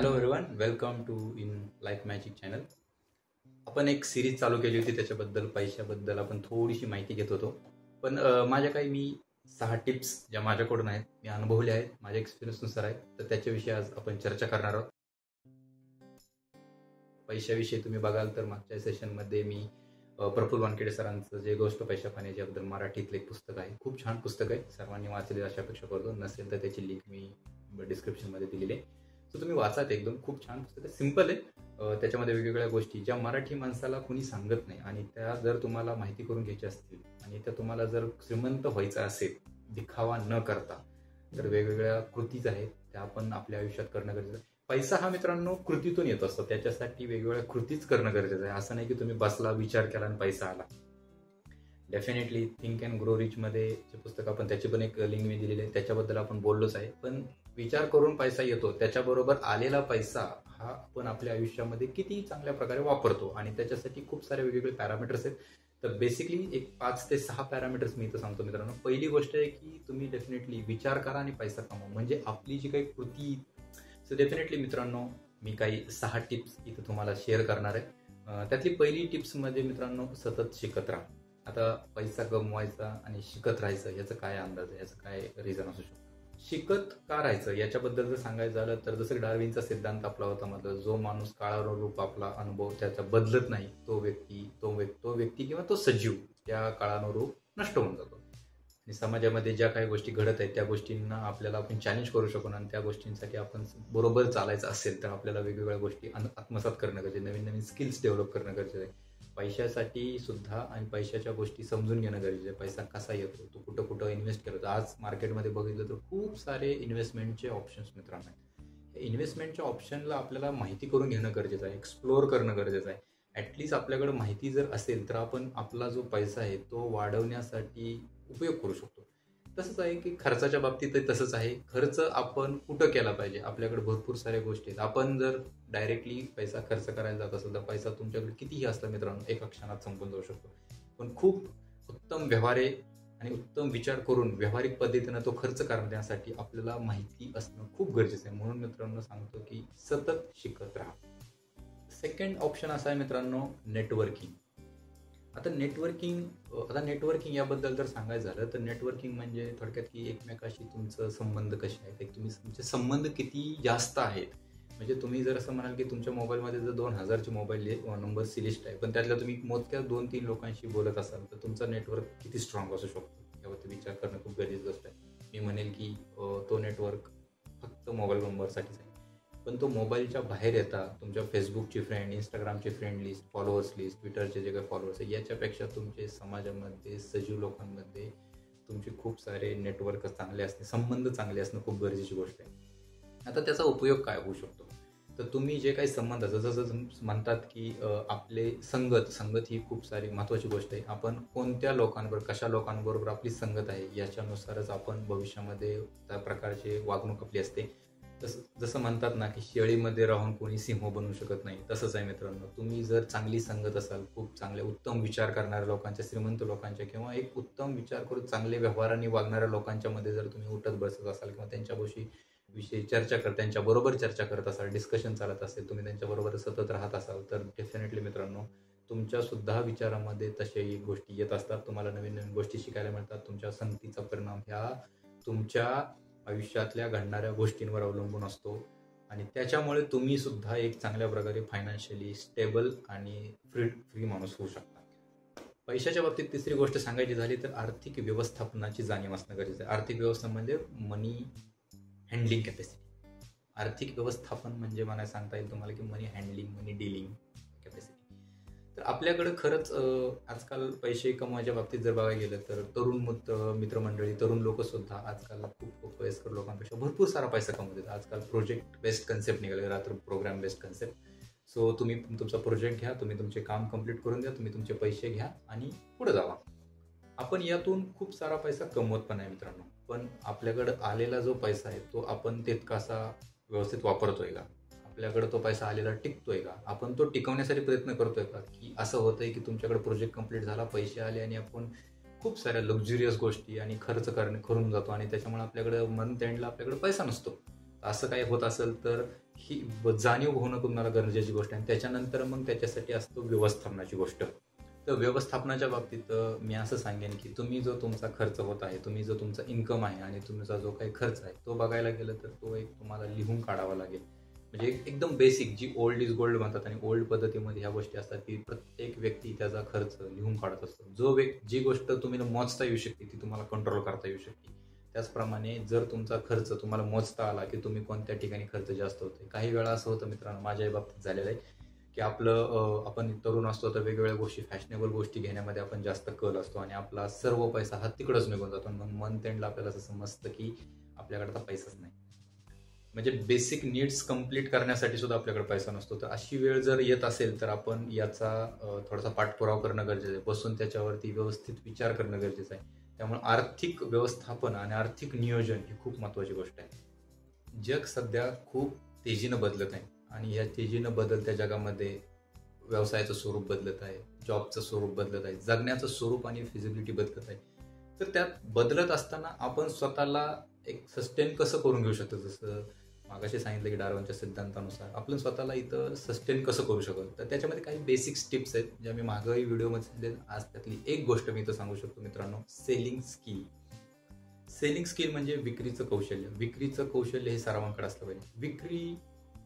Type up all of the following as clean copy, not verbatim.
Hello everyone, welcome to in life magic channel. आपण एक series चालू केली होती, त्याच्याबद्दल पैशाबद्दल आपण थोडीशी माहिती घेत होतो. पण माझ्या काही मी 6 टिप्स ज्या माझ्याकडून आहेत, मी अनुभवल्या आहेत, माझ्या एक्सपिरियन्सनुसार आहेत, तर त्याच्याविषयी आज आपण चर्चा करणार आहोत. पैशाविषयी तुम्ही बघाल तर मागच्या सेशनमध्ये मी प्रफुल्ल वानखेडे सरांचं जे गोष्ट पैसा पाण्याच्या बद्दल मराठीतलं एक पुस्तक आहे, खूप छान पुस्तक आहे, सर्वांनी वाचले अशा अपेक्षा करतो. नसेल तर त्याची लिंक मी डिस्क्रिप्शनमध्ये दिलेली आहे. सो तुम्ही वाचा, ते एकदम खूप छान पुस्तक आहे, सिम्पल आहे. त्याच्यामध्ये वेगवेगळ्या गोष्टी ज्या मराठी माणसाला कोणी सांगत नाही आणि त्या जर तुम्हाला माहिती करून घ्यायच्या असतील आणि त्या तुम्हाला जर श्रीमंत व्हायचं असेल दिखावा न करता, तर वेगवेगळ्या कृतीच आहेत त्या आपण आपल्या आयुष्यात करणं गरजेचं आहे. पैसा हा मित्रांनो कृतीतून येत असतो, त्याच्यासाठी वेगवेगळ्या कृतीच करणं गरजेचं आहे. असं नाही की तुम्ही बसला, विचार केला आणि पैसा आला. Definitely think and grow rich मध्ये जे पुस्तक आपण त्याची पण एक लिंक मी दिलेली आहे, त्याच्याबद्दल आपण बोललोच आहे. पण विचार करून पैसा येतो, त्याच्याबरोबर आलेला पैसा हा आपण आपल्या आयुष्यामध्ये किती चांगल्या प्रकारे वापरतो आणि त्याच्यासाठी खूप सारे वेगवेगळे पॅरामीटर्स आहेत. तर बेसिकली एक 5 ते 6 पॅरामीटर्स मी इथं सांगतो मित्रांनो. पहिली गोष्ट आहे की तुम्ही डेफिनेटली विचार करा आणि पैसा कमवा, म्हणजे आपली जी काही कृती. सो डेफिनेटली मित्रांनो, मी काही 6 टिप्स इथं तुम्हाला शेअर करणार आहे. त्यातली पहिली टिप्समध्ये मित्रांनो, सतत शिकत राहा. आता पैसा कमवायचा आणि शिकत राहायचं याचं काय अंदाज आहे, याचं काय रिझन असू शकतो. शिकत का राहायचं याच्याबद्दल जर सांगायचं झालं तर जसं डार्विनचा सिद्धांत आपला होता, मतलब जो माणूस काळानुरूप आपला अनुभव त्याचा बदलत नाही, तो व्यक्ती किंवा तो सजीव त्या काळानुरूप नष्ट होऊन जातो. आणि समाजामध्ये ज्या काही गोष्टी घडत आहेत त्या गोष्टींना आपल्याला आपण चॅलेंज करू शकतो आणि त्या गोष्टींसाठी आपण बरोबर चालायचं असेल तर आपल्याला वेगवेगळ्या गोष्टी आत्मसात करणं गरजेचं, नवीन नवीन स्किल्स डेव्हलप करणं गरजेचं आहे. पैशासाठी सुद्धा आणि पैशाच्या गोष्टी समजून घेणं गरजेचं आहे. पैसा कसा येतो, तो कुठं कुठं इन्व्हेस्ट केला. आज मार्केटमध्ये बघितलं तर खूप सारे इन्व्हेस्टमेंटचे ऑप्शन्स मित्रांनो आहेत. इन्व्हेस्टमेंटच्या ऑप्शनला आपल्याला माहिती करून घेणं गरजेचं आहे, एक्सप्लोअर करणं गरजेचं आहे. ॲटलिस्ट आपल्याकडे माहिती जर असेल तर आपण आपला जो पैसा आहे तो वाढवण्यासाठी उपयोग करू शकतो. तसंच आहे की खर्चाच्या बाबतीत तसंच आहे. खर्च आपण कुठं केला पाहिजे, आपल्याकडे भरपूर साऱ्या गोष्टी आहेत. आपण जर डायरेक्टली पैसा खर्च करायला जात असेल तर पैसा तुमच्याकडे कितीही असला मित्रांनो, एका क्षणात संपून जाऊ शकतो. पण खूप उत्तम व्यवहारे आणि उत्तम विचार करून व्यावहारिक पद्धतीनं तो खर्च करण्यासाठी आपल्याला माहिती असणं खूप गरजेचं आहे. म्हणून मित्रांनो सांगतो की सतत शिकत राहा. सेकंड ऑप्शन असा आहे मित्रांनो, नेटवर्किंग. आता नेटवर्किंग याबद्दल जर सांगायचं झालं तर नेटवर्किंग म्हणजे थोडक्यात की एकमेकाशी तुमचं संबंध कसे आहेत, तुमचे संबंध किती जास्त आहेत. म्हणजे तुम्ही जर असं म्हणाल की तुमच्या मोबाईलमध्ये जर 2000चे मोबाईल नंबरची लिस्ट आहे, पण त्यातल्या तुम्ही मोजक्या 2-3 लोकांशी बोलत असाल तर तुमचा नेटवर्क किती स्ट्रॉंग असू शकतो यावरती विचार करणं खूप गरजेचं गोष्ट आहे. मी म्हणेल की तो नेटवर्क फक्त मोबाईल नंबरसाठीच आहे. पण तो मोबाईलच्या बाहेर येता तुमच्या फेसबुकची फ्रेंड, इंस्टाग्रामची फ्रेंड लिस्ट, फॉलोअर्स लिस्ट, ट्विटरचे जे काही फॉलोअर्स आहे याच्यापेक्षा तुमचे समाजामध्ये सजीव लोकांमध्ये तुमचे खूप सारे नेटवर्क चांगले असणे, संबंध चांगले असणं खूप गरजेची गोष्ट आहे. आता त्याचा उपयोग काय होऊ शकतो, तर तुम्ही जे काही संबंध जसं म्हणतात की आपले संगत ही खूप सारी महत्त्वाची गोष्ट आहे. आपण कोणत्या लोकांबरोबर, कशा लोकांबरोबर आपली संगत आहे याच्यानुसारच आपण भविष्यामध्ये त्या प्रकारची वागणूक आपली असते. जसं म्हणतात ना की शेळीमध्ये राहून कोणी सिंह बनवू शकत नाही, तसंच आहे मित्रांनो. तुम्ही जर चांगली संगत असाल, खूप चांगले उत्तम विचार करणाऱ्या लोकांच्या, श्रीमंत लोकांच्या किंवा एक उत्तम विचार करून चांगले व्यवहाराने वागणाऱ्या लोकांच्या मध्ये जर तुम्ही उठत बसत असाल किंवा त्यांच्याविषयी त्यांच्याबरोबर चर्चा करत असाल, डिस्कशन चालत असेल, तुम्ही त्यांच्याबरोबर सतत राहत असाल तर डेफिनेटली मित्रांनो तुमच्या सुद्धा विचारामध्ये तशाही गोष्टी येत असतात. तुम्हाला नवीन नवीन गोष्टी शिकायला मिळतात. तुमच्या संगतीचा परिणाम ह्या तुमच्या आयुष्यातल्या घडणाऱ्या गोष्टींवर अवलंबून असतो आणि त्याच्यामुळे तुम्ही सुद्धा एक चांगल्या प्रकारे फायनान्शियली स्टेबल आणि फ्री माणूस होऊ शकता. पैशाच्या बाबतीत तिसरी गोष्ट सांगायची झाली तर आर्थिक व्यवस्थापनाची जाणीव असणं गरजेचं आहे. आर्थिक व्यवस्थापन म्हणजे मनी हँडलिंग कॅपॅसिटी. आर्थिक व्यवस्थापन म्हणजे मला सांगता येईल तुम्हाला की मनी हँडलिंग, मनी डीलिंग कॅपॅसिटी. तर आपल्याकडं खरंच आजकाल पैसे कमवायच्या बाबतीत जर बघायला गेलं तर तरुण मित्रमंडळी, तरुण लोक सुद्धा आजकाल खूप वयस्कर लोकांपेक्षा भरपूर सारा पैसा कमवतात. आजकाल प्रोजेक्ट बेस्ड कन्सेप्ट निघाले, रात्र प्रोग्राम बेस्ड कन्सेप्ट. सो तुम्ही तुमचा प्रोजेक्ट घ्या, तुम्ही तुमचे काम कम्प्लीट करून द्या, तुम्ही तुमचे पैसे घ्या आणि पुढे जावा. आपण यातून खूप सारा पैसा कमवत पण आहे मित्रांनो, पण आपल्याकडं आलेला जो पैसा आहे तो आपण तितकासा व्यवस्थित वापरतोय का, आपल्याकडे तो पैसा आलेला टिकतोय का, आपण तो टिकवण्यासाठी प्रयत्न करतोय का, की असं होतंय की तुमच्याकडे प्रोजेक्ट कंप्लीट झाला, पैसे आले आणि आपण खूप साऱ्या लक्झुरियस गोष्टी आणि खर्च करून जातो आणि त्याच्यामुळे आपल्याकडे मंथ एंडला आपल्याकडे पैसा नसतो. असं काही होत असेल तर ही जाणीव होणं तुम्हाला गरजेची गोष्ट आहे. त्याच्यानंतर मग त्याच्यासाठी असतो व्यवस्थापनाची गोष्ट. तर व्यवस्थापनाच्या बाबतीत मी असं सांगेन की तुम्ही जो तुमचा खर्च होत आहे, तुम्ही जो तुमचा इन्कम आहे आणि तुमचा जो काही खर्च आहे तो बघायला गेलं तर तो एक तुम्हाला लिहून काढावा लागेल. म्हणजे एकदम बेसिक जी ओल्ड इज गोल्ड म्हणतात आणि ओल्ड पद्धतीमध्ये ह्या गोष्टी असतात की प्रत्येक व्यक्ती त्याचा खर्च लिहून काढत असतो. जी गोष्ट तुम्ही मोजता येऊ शकते ती तुम्हाला कंट्रोल करता येऊ शकते. त्याचप्रमाणे जर तुमचा खर्च तुम्हाला मोजता आला की तुम्ही कोणत्या ठिकाणी खर्च जास्त होते. काही वेळा असं होतं मित्रांनो, माझ्याही बाबतीत झालेलं आहे की आपण तरुण असतो तर वेगवेगळ्या गोष्टी, फॅशनेबल गोष्टी घेण्यामध्ये आपण जास्त कल असतो आणि आपला सर्व पैसा हा तिकडंच निघून जातो. मग मंथ एंडला आपल्याला असं समजतं की आपल्याकडे आता पैसाच नाही. म्हणजे बेसिक नीड्स कंप्लीट करण्यासाठी सुद्धा आपल्याकडे पैसा नसतो. तर अशी वेळ जर येत असेल तर आपण याचा थोडासा पाठपुरावा करणं गरजेचं आहे. बसून त्याच्यावरती व्यवस्थित विचार करणं गरजेचं आहे. त्यामुळे आर्थिक व्यवस्थापन आणि आर्थिक नियोजन ही खूप महत्त्वाची गोष्ट आहे. जग सध्या खूप तेजीनं बदलत आहे आणि या तेजीनं बदलत्या जगामध्ये व्यवसायाचं स्वरूप बदलत आहे, जॉबचं स्वरूप बदलत आहे, जगण्याचं स्वरूप आणि फिजिबिलिटी बदलत आहे. तर त्यात बदलत असताना आपण स्वतःला एक सस्टेन कसं करून घेऊ शकतो. जसं मागाशी सांगितलं की डार्विनच्या सिद्धांतानुसार आपण स्वतःला इथं सस्टेन कसं करू शकतो. तर त्याच्यामध्ये काही बेसिक टिप्स आहेत ज्या मी मागही व्हिडिओमध्ये सांगितले. आज त्यातली एक गोष्ट मी इथं सांगू शकतो मित्रांनो, सेलिंग स्किल. सेलिंग स्किल म्हणजे विक्रीचं कौशल्य. विक्रीचं कौशल्य हे सर्वांकडे असलं पाहिजे. विक्री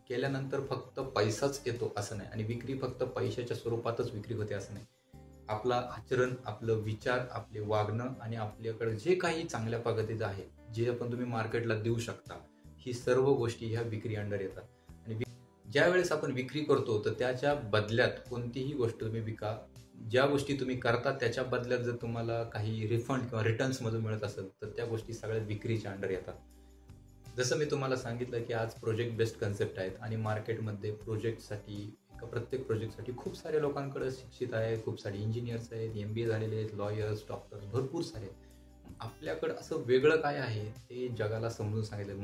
केल्यानंतर फक्त पैसाच येतो असं नाही आणि विक्री फक्त पैशाच्या स्वरूपातच विक्री होते असं नाही. आपला आचरण, आपलं विचार, आपले वागणं आणि आपल्याकडे जे काही चांगल्या पद्धतीचं आहे, जे आपण तुम्ही मार्केटला देऊ शकता, ही सर्व गोष्टी ह्या विक्री अंडर येतात. आणि ज्या वेळेस आपण विक्री करतो तर त्याच्या बदल्यात कोणतीही गोष्ट तुम्ही विका, ज्या गोष्टी तुम्ही करता त्याच्या बदल्यात जर तुम्हाला काही रिफंड किंवा रिटर्न्स मधून मिळत असेल तर त्या गोष्टी सगळ्या विक्रीच्या अंडर येतात. जसं मी तुम्हाला सांगितलं की आज प्रोजेक्ट बेस्ड कन्सेप्ट आहेत आणि मार्केटमध्ये प्रत्येक प्रोजेक्टसाठी खूप साऱ्या लोकांकडे शिक्षित आहे, खूप सारे इंजिनियर्स आहेत, MBA झालेले आहेत, लॉयर्स, डॉक्टर्स भरपूर सारे आहेत. आपल्याकडं असं वेगळं काय आहे ते जगाला समजून सांगितलं.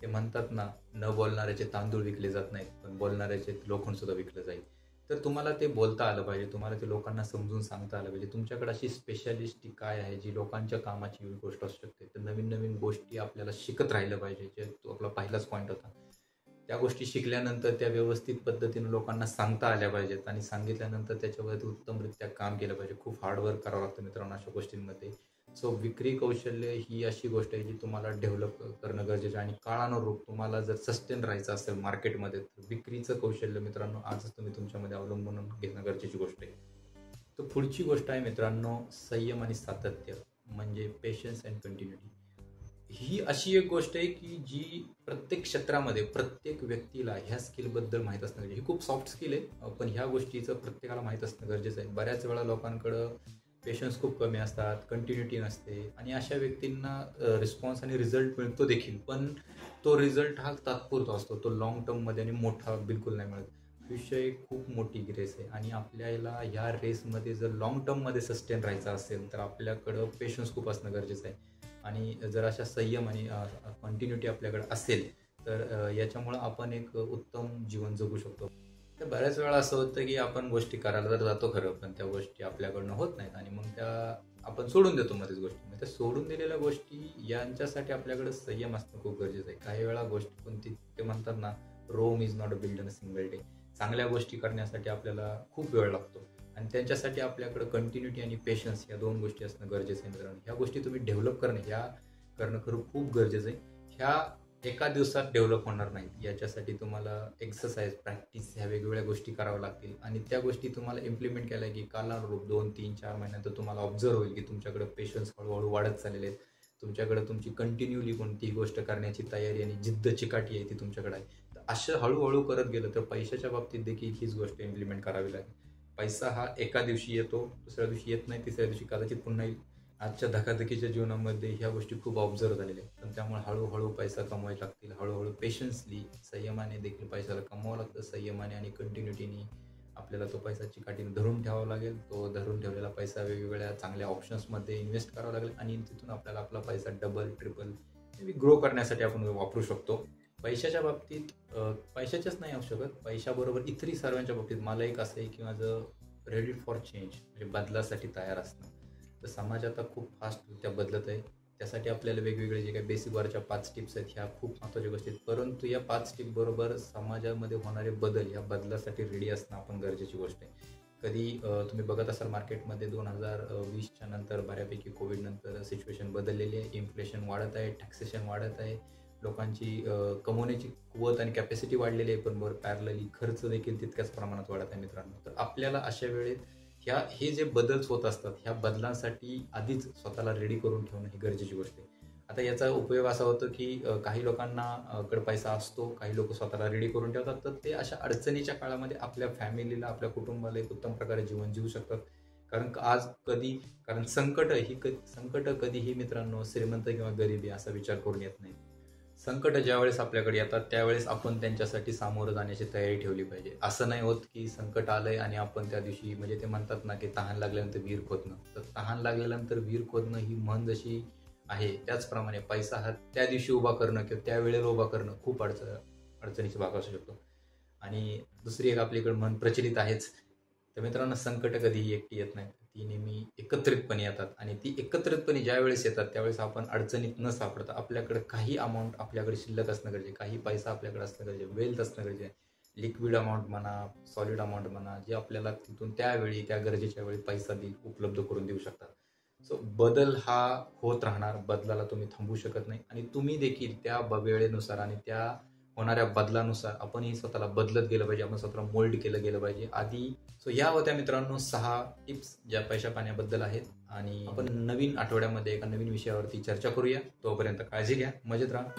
म्हणतात ना, न बोलणाऱ्याचे तांदूळ विकले जात नाहीत, पण बोलणाऱ्याचे लोखंड सुद्धा विकलं जाईल. तर तुम्हाला ते बोलता आलं पाहिजे, तुम्हाला ते लोकांना समजून सांगता आलं पाहिजे. तुमच्याकडे अशी स्पेशालिस्टी काय आहे जी लोकांच्या कामाची गोष्ट असू शकते. तर नवीन नवीन गोष्टी आपल्याला शिकत राहिलं पाहिजे. जे तो आपला पहिलाच पॉईंट होता. त्या गोष्टी शिकल्यानंतर त्या व्यवस्थित पद्धतीने लोकांना सांगता आल्या पाहिजेत आणि सांगितल्यानंतर त्याच्यावरती उत्तमरित्या काम केलं पाहिजे. खूप हार्डवर्क करावं लागतं मित्रांनो अशा गोष्टींमध्ये. सो विक्री कौशल्य ही अशी गोष्ट आहे जी तुम्हाला डेव्हलप करणं गरजेचं आहे आणि काळानुरूप तुम्हाला जर सस्टेन राहायचं असेल मार्केटमध्ये तर विक्रीचं कौशल्य मित्रांनो आजच तुम्ही तुमच्यामध्ये अवलंबून घेणं गरजेची गोष्ट आहे. तर पुढची गोष्ट आहे मित्रांनो, संयम आणि सातत्य म्हणजे पेशन्स अँड कंटिन्युटी. ही अशी एक गोष्ट आहे की जी प्रत्येक क्षेत्रामध्ये प्रत्येक व्यक्तीला ह्या स्किलबद्दल माहीत असणं गरजेचं. ही खूप सॉफ्ट स्किल आहे, पण ह्या गोष्टीचं प्रत्येकाला माहीत असणं गरजेचं आहे. बऱ्याच वेळा लोकांकडं पेशन्स खूप कमी असतात, कंटिन्युटी नसते आणि अशा व्यक्तींना रिस्पॉन्स आणि रिझल्ट मिळतो देखील, पण तो रिझल्ट हा तात्पुरता असतो. तो लॉंग टर्ममध्ये आणि मोठा बिलकुल नाही मिळत. आयुष्य एक खूप मोठी रेस आहे आणि आपल्याला ह्या रेसमध्ये जर लॉंग टर्ममध्ये सस्टेन राहायचं असेल तर आपल्याकडं पेशन्स खूप असणं गरजेचं आहे. आणि जर अशा संयम आणि कंटिन्युटी आपल्याकडे असेल तर याच्यामुळं आपण एक उत्तम जीवन जगू शकतो. तर बऱ्याच वेळा असं होतं की आपण गोष्टी करायला तर जातो खरं, पण त्या गोष्टी आपल्याकडनं होत नाहीत आणि मग त्या आपण सोडून देतो मध्येच गोष्टी. त्या सोडून दिलेल्या गोष्टी यांच्यासाठी आपल्याकडे संयम असणं खूप गरजेचं आहे. काही वेळा गोष्टी कोणती ते म्हणतात ना, Rome is not a build in a single day. चांगल्या गोष्टी करण्यासाठी आपल्याला खूप वेळ लागतो आणि त्यांच्यासाठी आपल्याकडे कंटिन्युटी आणि पेशन्स या दोन गोष्टी असणं गरजेचं आहे मित्रांनो. ह्या गोष्टी तुम्ही डेव्हलप करणं खरं खूप गरजेचं आहे. ह्या एका दिवसात डेव्हलप होणार नाहीत. याच्यासाठी तुम्हाला एक्सरसाइज, प्रॅक्टिस ह्या वेगवेगळ्या गोष्टी कराव्या लागतील आणि त्या गोष्टी तुम्हाला इम्प्लिमेंट केल्या की कालानुरूप 2, 3, 4 महिन्यात तुम्हाला ऑब्झर्व होईल की तुमच्याकडे पेशन्स हळूहळू वाढत चाललेले आहेत. तुमच्याकडे तुमची कंटिन्युअली कोणतीही गोष्ट करण्याची तयारी आणि जिद्द चिकाटी आहे ती तुमच्याकडे आहे. तर असं हळूहळू करत गेलं तर पैशाच्या बाबतीत देखील हीच गोष्ट इम्प्लिमेंट करावी लागेल. पैसा हा एका दिवशी येतो, दुसऱ्या दिवशी येत नाही, तिसऱ्या दिवशी कदाचित पुन्हा येईल. आजच्या धकाधकीच्या जीवनामध्ये ह्या गोष्टी खूप ऑब्झर्व झालेल्या आहेत. पण त्यामुळे हळूहळू पैसा कमवायला लागतील. हळूहळू पेशन्सली, संयमाने देखील पैशाला कमवावं लागतं. संयमाने आणि कंटिन्युटीने आपल्याला तो पैसा चिकाटीने धरून ठेवावा लागेल. तो धरून ठेवलेला पैसा वेगवेगळ्या चांगल्या ऑप्शन्समध्ये इन्व्हेस्ट करावा लागेल आणि तिथून आपल्याला आपला पैसा डबल, ट्रिपल ग्रो करण्यासाठी आपण वापरू शकतो. पैशाच्या बाबतीत पैशाच्याच नाही असू शकत, पैशाबरोबर इतरही सर्वांच्या बाबतीत मला एक असं आहे की माझं रेडी फॉर चेंज म्हणजे बदलासाठी तयार असणं. तर समाज आता खूप फास्टरित्या बदलत आहे. त्यासाठी आपल्याला वेगवेगळे जे काही बेसिक वरच्या 5 टिप्स आहेत ह्या खूप महत्त्वाच्या गोष्टी आहेत. परंतु या 5 टिप बरोबर समाजामध्ये होणारे बदल, या बदलासाठी रेडी असणं आपण गरजेची गोष्ट आहे. कधी तुम्ही बघत असाल मार्केटमध्ये 2020च्या नंतर बऱ्यापैकी कोविडनंतर सिच्युएशन बदललेली आहे. इन्फ्लेशन वाढत आहे, टॅक्सेशन वाढत आहे, लोकांची कमवण्याची कुवत आणि कॅपॅसिटी वाढलेली आहे, पण बरं पॅरलली खर्च देखील तितक्याच प्रमाणात वाढत आहे मित्रांनो. तर आपल्याला अशा वेळेत हे जे बदल होत असतात ह्या बदलांसाठी आधीच स्वतःला रेडी करून ठेवणं ही गरजेची गोष्ट आहे. आता याचा उपयोग असा होतो की काही लोकांना कडे पैसा असतो, काही लोक स्वतःला रेडी करून ठेवतात, तर ते अशा अडचणीच्या काळामध्ये आपल्या फॅमिलीला, आपल्या कुटुंबाला एक उत्तम प्रकारे जीवन जीवू शकतात. कारण संकट कधीही मित्रांनो श्रीमंत किंवा गरिबी असा विचार करून येत नाही. संकट ज्यावेळेस आपल्याकडे येतात त्यावेळेस आपण त्यांच्यासाठी सामोरं जाण्याची तयारी ठेवली पाहिजे. असं नाही होत की संकट आलंय आणि आपण त्या दिवशी, म्हणजे ते म्हणतात ना की तहान लागल्यानंतर विहीर खोदणं, तर तहान लागल्यानंतर विहीर खोदणं ही म्हण जशी आहे त्याचप्रमाणे पैसा हा त्या दिवशी उभा करणं किंवा त्या वेळेला उभा करणं खूप अडचणीचा भाग असू शकतो. आणि दुसरी एक आपल्याकडे म्हण प्रचलित आहेच. तर मित्रांनो, संकट कधीही एकटी येत नाही, ती नेहमी एकत्रितपणे येतात. आणि ती एकत्रितपणे ज्या वेळेस येतात त्यावेळेस आपण अडचणीत न सापडता आपल्याकडे काही अमाऊंट आपल्याकडे शिल्लक असणं गरजेचं, काही पैसा आपल्याकडे असणं गरजेचं, वेल्थ असणं गरजेचं आहे. लिक्विड अमाऊंट म्हणा, सॉलिड अमाऊंट म्हणा, जे आपल्याला तिथून त्यावेळी त्या गरजेच्या वेळी पैसा उपलब्ध करून देऊ शकतात. सो बदल हा होत राहणार, बदलाला तुम्ही थांबवू शकत नाही. आणि तुम्ही देखील त्या वेळेनुसार आणि त्या होणाऱ्या बदलानुसार आपणही स्वतःला बदलत गेलं पाहिजे, आपण स्वतःला मोल्ड केलं गेलं पाहिजे आधी. सो या होत्या मित्रांनो 6 टिप्स ज्या पैशा पाण्याबद्दल आहेत. आणि आपण नवीन आठवड्यामध्ये एका नवीन विषयावरती चर्चा करूया. तोपर्यंत काळजी घ्या, मजेत राहा.